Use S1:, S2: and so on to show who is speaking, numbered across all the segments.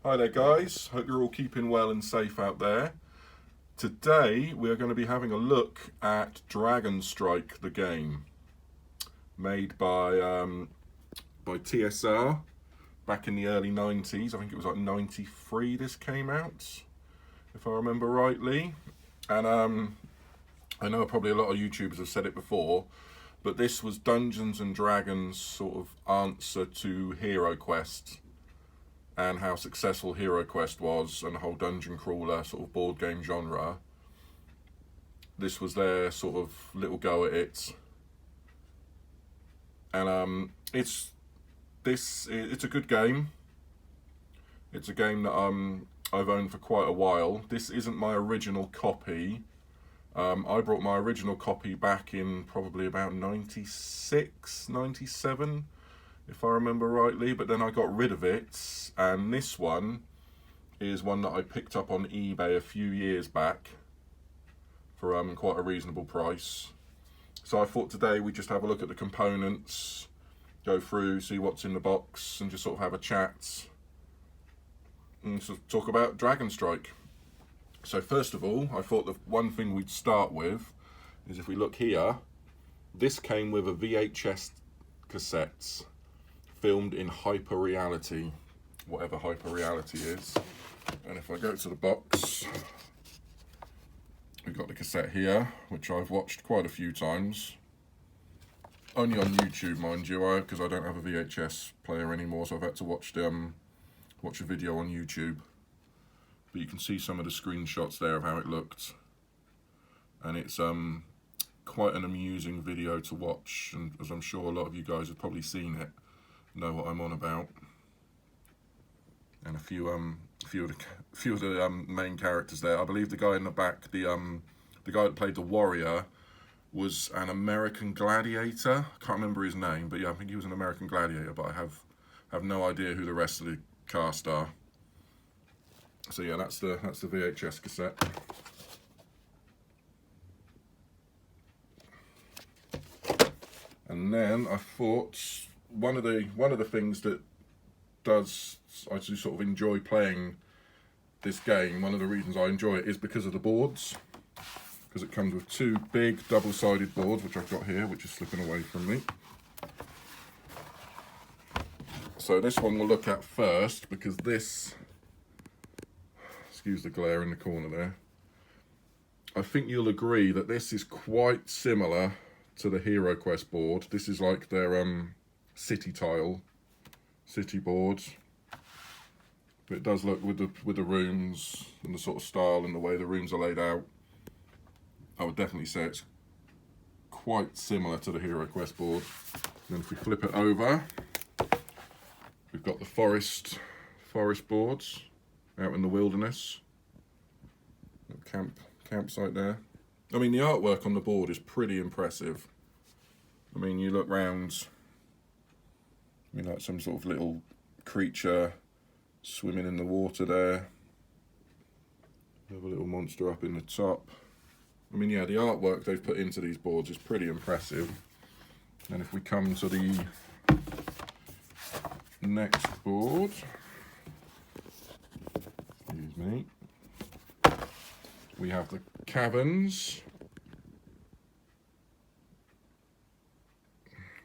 S1: Hi there guys, hope you're all keeping well and safe out there. Today we are going to be having a look at Dragon Strike the game, made by TSR back in the early 90s. I think it was like 93 this came out, if I remember rightly. And I know probably a lot of YouTubers have said it before, but this was Dungeons and Dragons sort of answer to Hero Quest, and how successful Hero Quest was and the whole dungeon crawler sort of board game genre. This was their sort of little go at it. And it's a good game. It's a game that I've owned for quite a while. This isn't my original copy. I brought my original copy back in probably about 96, 97, if I remember rightly, but then I got rid of it, and this one is one that I picked up on eBay a few years back for quite a reasonable price. So I thought today we'd just have a look at the components, go through, see what's in the box, and just sort of have a chat and sort of talk about Dragon Strike. So first of all, I thought the one thing we'd start with is, if we look here, this came with a VHS cassette filmed in hyper reality, whatever hyper reality is. And if I go to the box, we've got the cassette here, which I've watched quite a few times. Only on YouTube, mind you, because I don't have a VHS player anymore, so I've had to watch a video on YouTube. But you can see some of the screenshots there of how it looked, and it's quite an amusing video to watch, and as I'm sure a lot of you guys have probably seen it, know what I'm on about. And a few of the main characters there. I believe the guy in the back, the guy that played the warrior, was an American gladiator. I can't remember his name, but yeah, I think he was an American gladiator, but I have no idea who the rest of the cast are. So yeah, that's the VHS cassette. And then I thought one of the things that I do sort of enjoy playing this game, one of the reasons I enjoy it is because of the boards, because it comes with two big double-sided boards, which I've got here, which is slipping away from me. So this one we'll look at first, because this, excuse the glare in the corner there, I think you'll agree that this is quite similar to the Hero Quest board. This is like their city board. But it does look, with the rooms and the sort of style and the way the rooms are laid out, I would definitely say it's quite similar to the Hero Quest board. And then if we flip it over, we've got the forest boards out in the wilderness. Campsite there. I mean, the artwork on the board is pretty impressive. I mean, you look round, like some sort of little creature swimming in the water there. We have a little monster up in the top. I mean, yeah, the artwork they've put into these boards is pretty impressive. And if we come to the next board, excuse me, we have the caverns.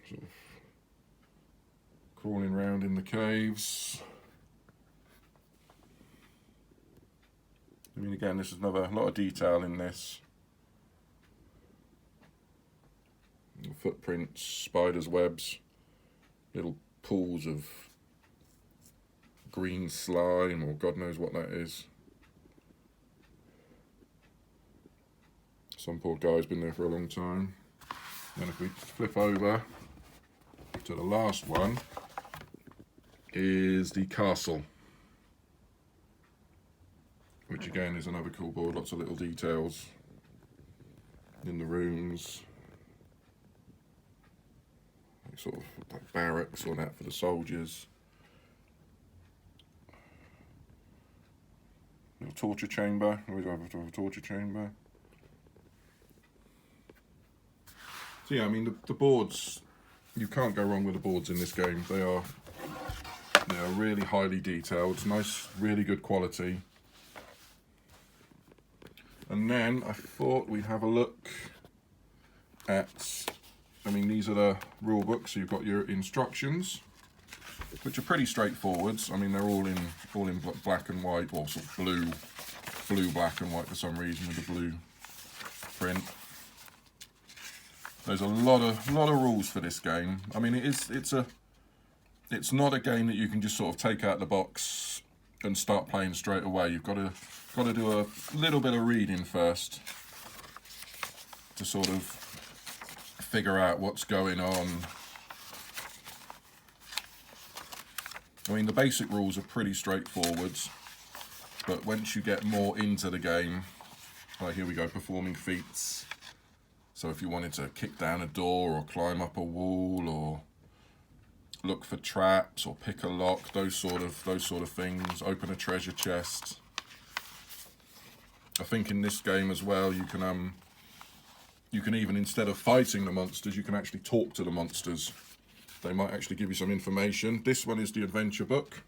S1: Sort of crawling around in the caves. I mean, again, this is a lot of detail in this. Footprints, spiders' webs, little pools of green slime, or God knows what that is. Some poor guy's been there for a long time. And if we flip over to the last one, is the castle, which again is another cool board. Lots of little details in the rooms, like sort of like barracks or that for the soldiers. Little torture chamber. Always have a torture chamber. So yeah, I mean the boards, you can't go wrong with the boards in this game. They are They are really highly detailed, nice, really good quality. And then I thought we'd have a look at, I mean, these are the rule books, so you've got your instructions, which are pretty straightforward. I mean, they're all in black and white, or sort of blue, black and white for some reason with the blue print. There's a lot of rules for this game. I mean, it's not a game that you can just sort of take out the box and start playing straight away. You've got to do a little bit of reading first to sort of figure out what's going on. I mean, the basic rules are pretty straightforward, but once you get more into the game, like here we go, performing feats. So if you wanted to kick down a door or climb up a wall or look for traps or pick a lock, those sort of things, open a treasure chest. I think in this game as well, you can even, instead of fighting the monsters, you can actually talk to the monsters. They might actually give you some information. This one is the adventure book.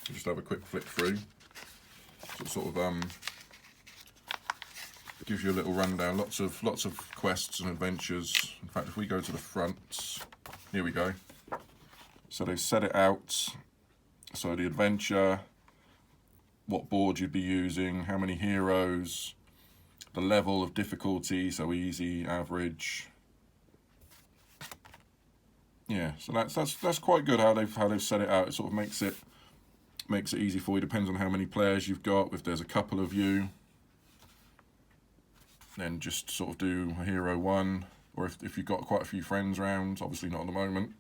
S1: I'll just have a quick flip through. So it sort of gives you a little rundown. Lots of quests and adventures. In fact, if we go to the front, here we go. So they've set it out. So the adventure, what board you'd be using, how many heroes, the level of difficulty, so easy, average. Yeah, so that's quite good how they've set it out. It sort of makes it easy for you. Depends on how many players you've got. If there's a couple of you, then just sort of do a hero one, or if you've got quite a few friends around, obviously not at the moment.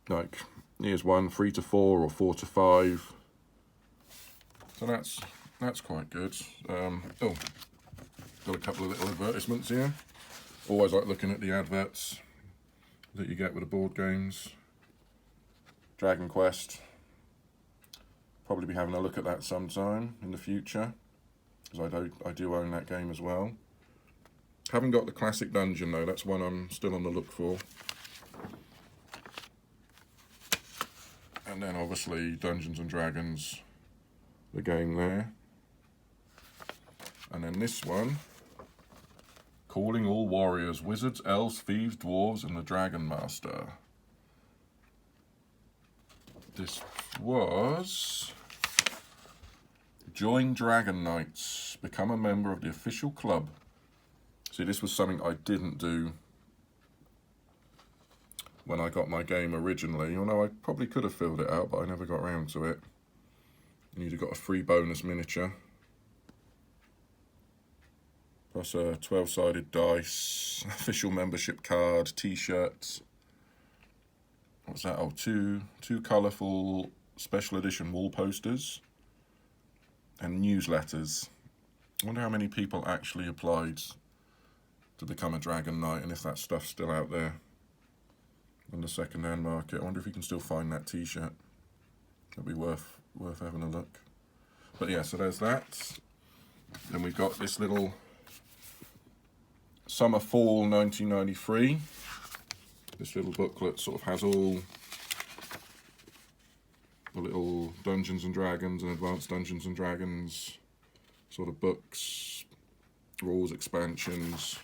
S1: Like here's one, 3 to 4 or 4 to 5. So that's quite good. Oh, got a couple of little advertisements here. Always like looking at the adverts that you get with the board games. Dragon Quest. Probably be having a look at that sometime in the future, because I do own that game as well. Haven't got the classic dungeon though. That's one I'm still on the look for. And then obviously Dungeons and Dragons, the game there. And then this one, Calling All Warriors, Wizards, Elves, Thieves, Dwarves, and the Dragon Master. This was Join Dragon Knights, become a member of the official club. See, this was something I didn't do when I got my game originally, although I probably could have filled it out, but I never got around to it. And you'd have got a free bonus miniature, plus a 12-sided dice, official membership card, t-shirts. What's that? Oh, two colourful special edition wall posters and newsletters. I wonder how many people actually applied to become a Dragon Knight, and if that stuff's still out there on the second-hand market. I wonder if you can still find that t-shirt. That'd be worth having a look. But yeah, so there's that. Then we've got this little Summer Fall 1993. This little booklet sort of has all the little Dungeons and Dragons and Advanced Dungeons and Dragons sort of books, rules, expansions.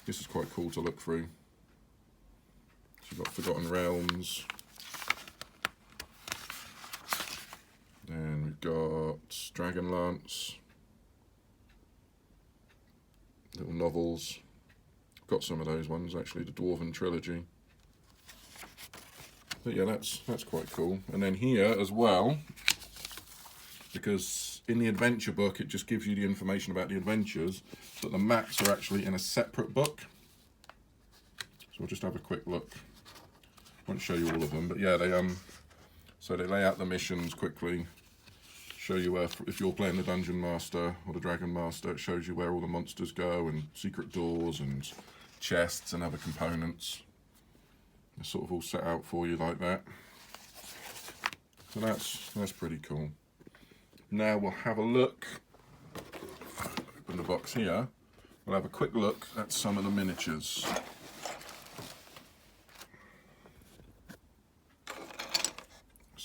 S1: This is quite cool to look through. So you've got Forgotten Realms. Then we've got Dragonlance. Little novels. Got some of those ones actually, the Dwarven trilogy. But yeah, that's quite cool. And then here as well, because in the adventure book it just gives you the information about the adventures, but the maps are actually in a separate book. So we'll just have a quick look. Won't show you all of them, but yeah, so they lay out the missions quickly, show you where, if you're playing the Dungeon Master or the Dragon Master, it shows you where all the monsters go and secret doors and chests and other components. They're sort of all set out for you like that. So that's pretty cool. Now we'll have a look, open the box here, we'll have a quick look at some of the miniatures.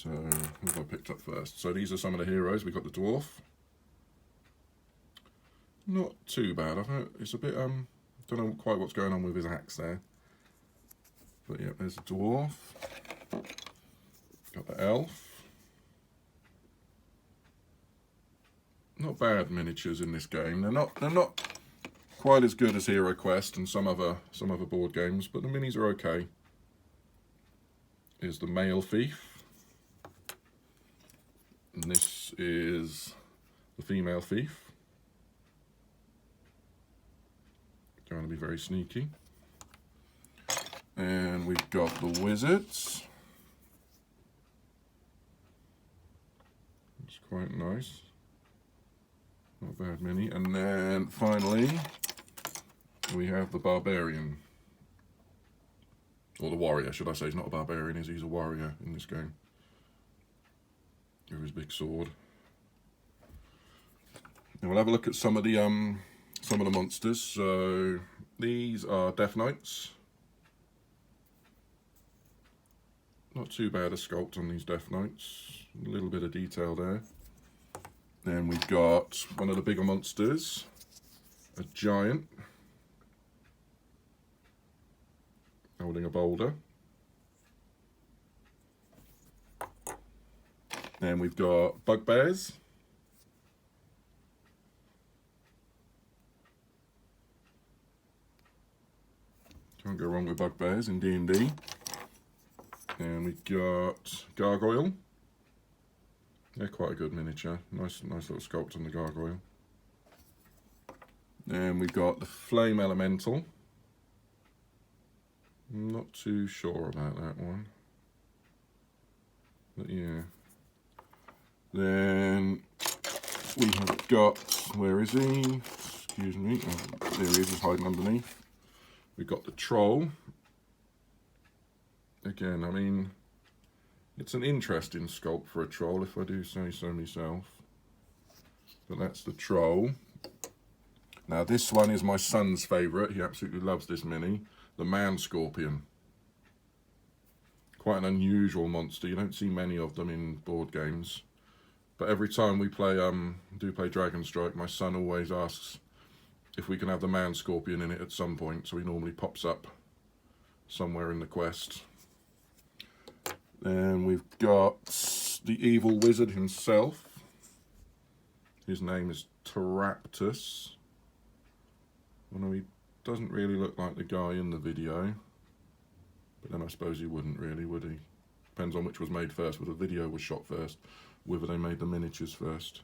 S1: So, what have I picked up first? So these are some of the heroes. We've got the dwarf. Not too bad. It's a bit, don't know quite what's going on with his axe there. But yeah, there's the dwarf. Got the elf. Not bad miniatures in this game. They're not quite as good as Hero Quest and some other board games, but the minis are okay. Here's the male thief. And this is the female thief. Going to be very sneaky. And we've got the wizards. It's quite nice. Not bad mini. And then finally, we have the barbarian. Or the warrior, should I say. He's not a barbarian, he's a warrior in this game. With his big sword. And we'll have a look at some of the monsters. So these are Death Knights. Not too bad a sculpt on these Death Knights. A little bit of detail there. Then we've got one of the bigger monsters, a giant, holding a boulder. Then we've got bugbears. Can't go wrong with bugbears in D&D. And we've got gargoyle. They're quite a good miniature. Nice little sculpt on the gargoyle. Then we've got the flame elemental. I'm not too sure about that one. But yeah. Then we have got, where is he? Excuse me. Oh, there he is, he's hiding underneath. We've got the troll. Again, I mean, it's an interesting sculpt for a troll, if I do say so myself. But that's the troll. Now this one is my son's favourite. He absolutely loves this mini. The man scorpion. Quite an unusual monster. You don't see many of them in board games. But every time we play, do play Dragon Strike, my son always asks if we can have the man scorpion in it at some point. So he normally pops up somewhere in the quest. Then we've got the evil wizard himself. His name is Teraptus. Although he doesn't really look like the guy in the video. But then I suppose he wouldn't really, would he? Depends on which was made first, whether the video was shot first, whether they made the miniatures first.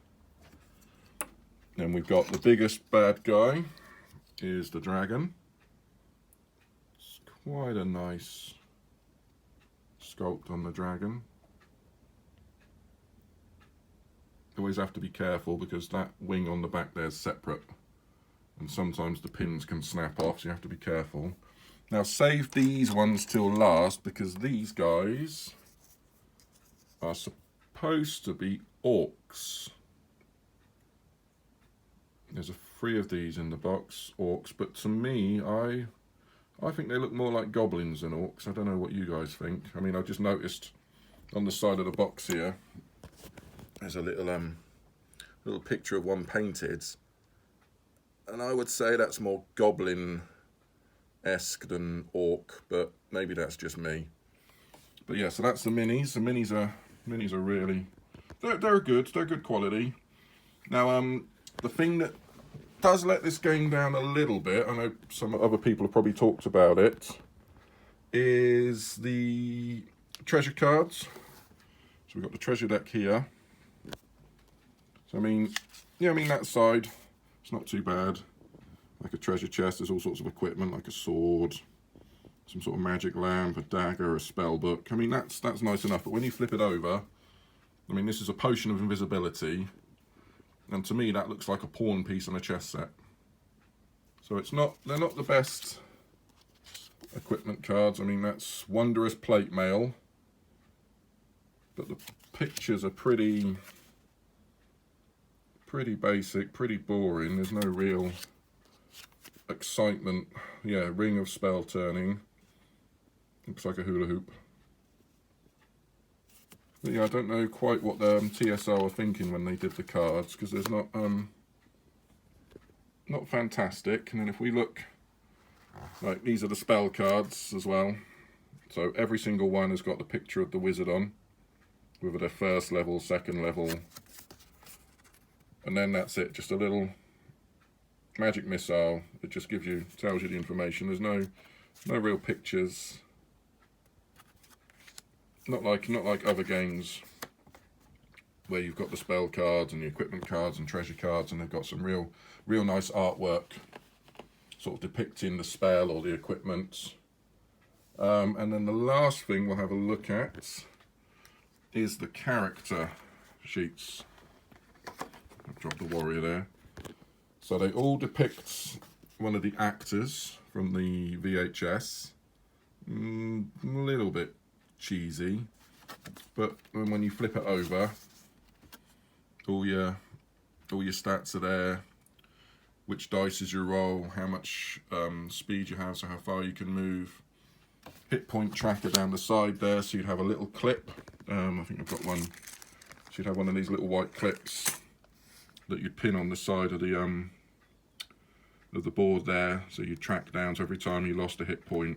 S1: Then we've got the biggest bad guy, is the dragon. It's quite a nice sculpt on the dragon. Always have to be careful because that wing on the back there is separate. And sometimes the pins can snap off, so you have to be careful. Now save these ones till last because these guys are supposed to be orcs. There's 3 of these in the box, orcs, but to me, I think they look more like goblins than orcs. I don't know what you guys think. I mean, I just noticed on the side of the box here, there's a little picture of one painted. And I would say that's more goblin-esque than orc, but maybe that's just me. But yeah, so that's the minis. The minis are really, they're good. They're good quality. Now, the thing that does let this game down a little bit, I know some other people have probably talked about it, is the treasure cards. So we've got the treasure deck here. So I mean, yeah, I mean that side, it's not too bad. Like a treasure chest, there's all sorts of equipment, like a sword, some sort of magic lamp, a dagger, a spell book. I mean, that's nice enough, but when you flip it over, I mean, this is a potion of invisibility, and to me that looks like a pawn piece on a chess set. So they're not the best equipment cards. I mean, that's wondrous plate mail, but the pictures are pretty basic, pretty boring. There's no real excitement. Yeah, ring of spell turning. Looks like a hula hoop. But yeah, I don't know quite what the TSR were thinking when they did the cards, because there's not fantastic. And then if we look, like, these are the spell cards as well. So every single one has got the picture of the wizard on, with their first level, second level, and then that's it. Just a little magic missile. It just tells you the information. There's no real pictures. Not like other games where you've got the spell cards and the equipment cards and treasure cards, and they've got some real nice artwork, sort of depicting the spell or the equipment. And then the last thing we'll have a look at is the character sheets. I've dropped the warrior there. So they all depict one of the actors from the VHS. A little bit cheesy, but when you flip it over, all your stats are there. Which dice you roll, how much speed you have, so how far you can move. Hit point tracker down the side there, so you'd have a little clip. I think I've got one. So you'd have one of these little white clips that you'd pin on the side of the board there, so you'd track down. So every time you lost a hit point,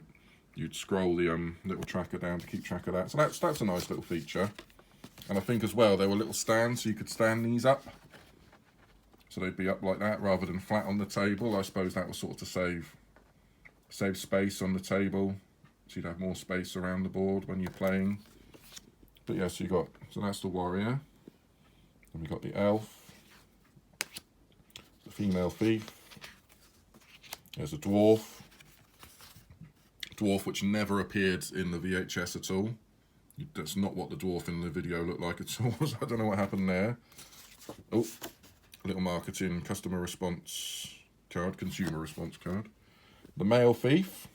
S1: you'd scroll the little tracker down to keep track of that. So that's a nice little feature. And I think as well there were little stands, so you could stand these up. So they'd be up like that rather than flat on the table. I suppose that was sort of to save space on the table, so you'd have more space around the board when you're playing. But yeah, so that's the warrior. Then we got the elf, the female thief. There's a dwarf which never appeared in the VHS at all. That's not what the dwarf in the video looked like at all. So I don't know what happened there. Oh, a little marketing customer response card, consumer response card. The male thief,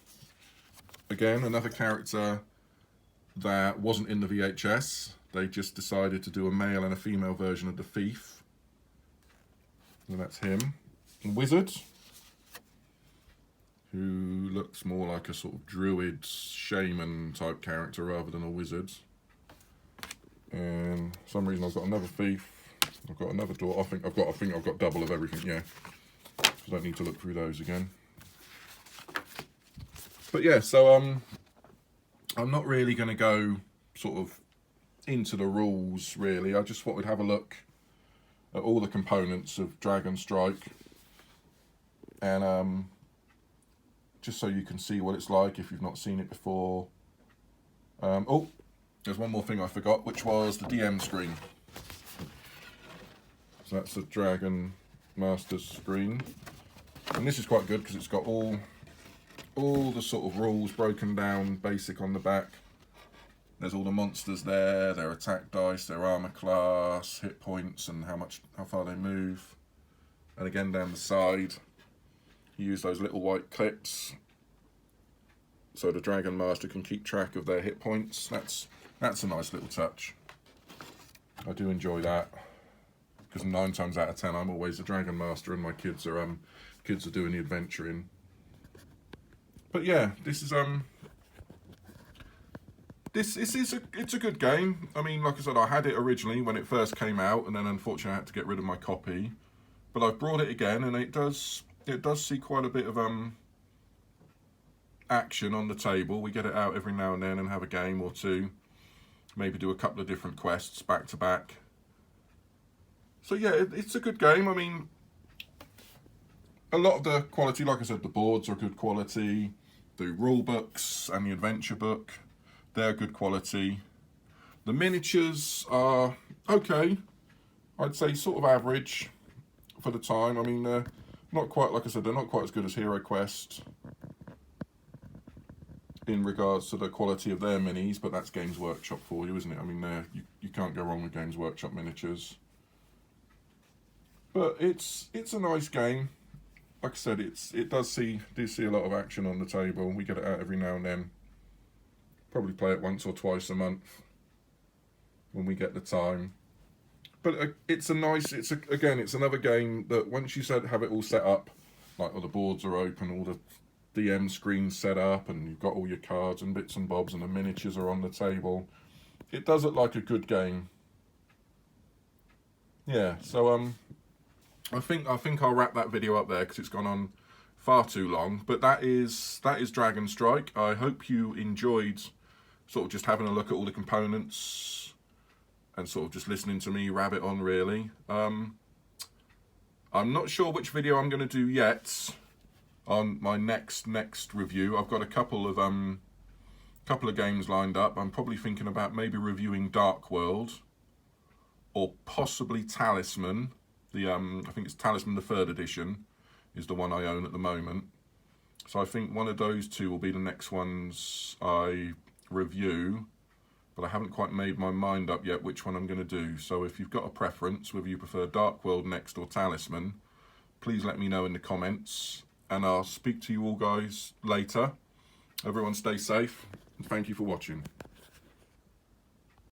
S1: again another character that wasn't in the VHS. They just decided to do a male and a female version of the thief. And that's him. And wizard, who looks more like a sort of druid shaman type character rather than a wizard. And for some reason I've got another thief. I've got another door. I think I've got double of everything. Yeah, so I don't need to look through those again. But yeah, so I'm not really going to go sort of into the rules really. I just thought we'd have a look at all the components of Dragon Strike, and just so you can see what it's like if you've not seen it before. Oh, there's one more thing I forgot, which was the DM screen. So that's the Dragon Master's screen, and this is quite good because it's got all the sort of rules broken down, basic on the back. There's all the monsters there, their attack dice, their armor class, hit points, and how far they move. And again down the side, you use those little white clips so the Dragon Master can keep track of their hit points. That's a nice little touch. I do enjoy that, because 9 times out of 10 I'm always the Dragon Master and my kids are doing the adventuring. But yeah, this is it's a good game. I mean, like I said, I had it originally when it first came out, and then unfortunately I had to get rid of my copy. But I've brought it again, and it does see quite a bit of action on the table. We get it out every now and then and have a game or two, maybe do a couple of different quests back to back. So yeah, it's a good game. I mean, a lot of the quality, like I said, the boards are good quality. The rule books and the adventure book, they're good quality. The miniatures are okay. I'd say sort of average for the time. I mean, they're not quite, like I said, they're not quite as good as Hero Quest in regards to the quality of their minis, but that's Games Workshop for you, isn't it? I mean, you can't go wrong with Games Workshop miniatures. But it's a nice game. Like I said, it do see a lot of action on the table. We get it out every now and then. Probably play it once or twice a month when we get the time. But it's another game that once you have it all set up, like all the boards are open, all the DM screens set up, and you've got all your cards and bits and bobs, and the miniatures are on the table, it does look like a good game. Yeah, so I think I'll wrap that video up there because it's gone on far too long. But that is Dragon Strike. I hope you enjoyed sort of just having a look at all the components and sort of just listening to me rabbit on, really. I'm not sure which video I'm going to do yet on my next review. I've got a couple of games lined up. I'm probably thinking about maybe reviewing Dark World or possibly Talisman. I think it's Talisman the 3rd edition is the one I own at the moment. So I think one of those two will be the next ones I review, but I haven't quite made my mind up yet which one I'm going to do. So if you've got a preference, whether you prefer Dark World next or Talisman, please let me know in the comments, and I'll speak to you all guys later. Everyone stay safe, and thank you for watching.